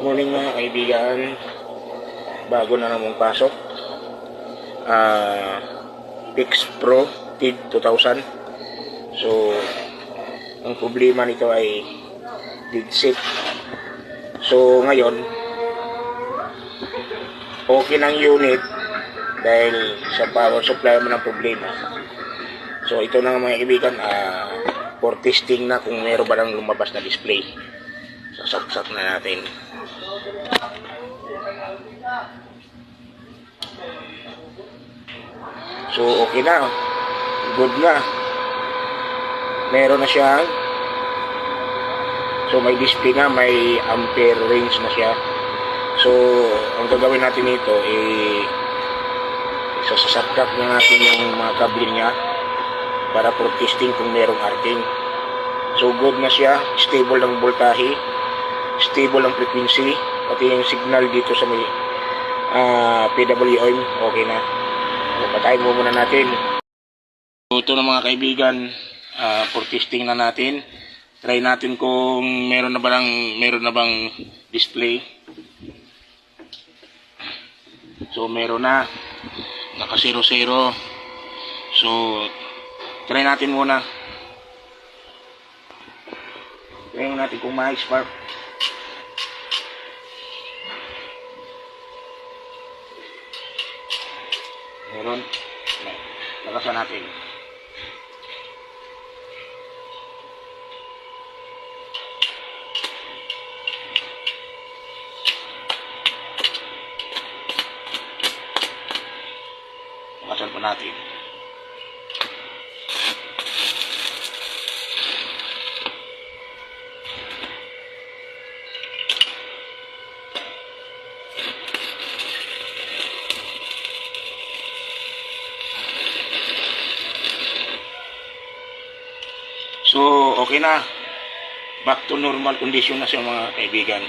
Morning mga kaibigan, bago na namang pasok. Pix Pro TID 2000. So, ang problema nito ay dead set. So, ngayon, okay ng unit dahil sa power supply mo ng problema. So, ito na mga kaibigan, for testing na kung meron ba ng lumabas na display. Sasaksak na natin. So, okay na. Good na. Meron na siya. So, may display na. May ampere range na siya. So, ang gagawin natin ito, sasaksak na natin yung mga kable niya para for testing kung merong arcing. So, good na siya. Stable ang voltahe. Stable ang frequency. Pati yung signal dito sa may PWM. Okay na. So, patayin mo muna natin. So, ito na mga kaibigan. For testing na natin. Try natin kung meron na bang display. So, meron na. Naka 0-0. So, try natin muna. Try natin kung ma-spark. Meron. Lakasan natin. Lakasan pa natin. So, okay na. Back to normal condition na siya mga kaibigan.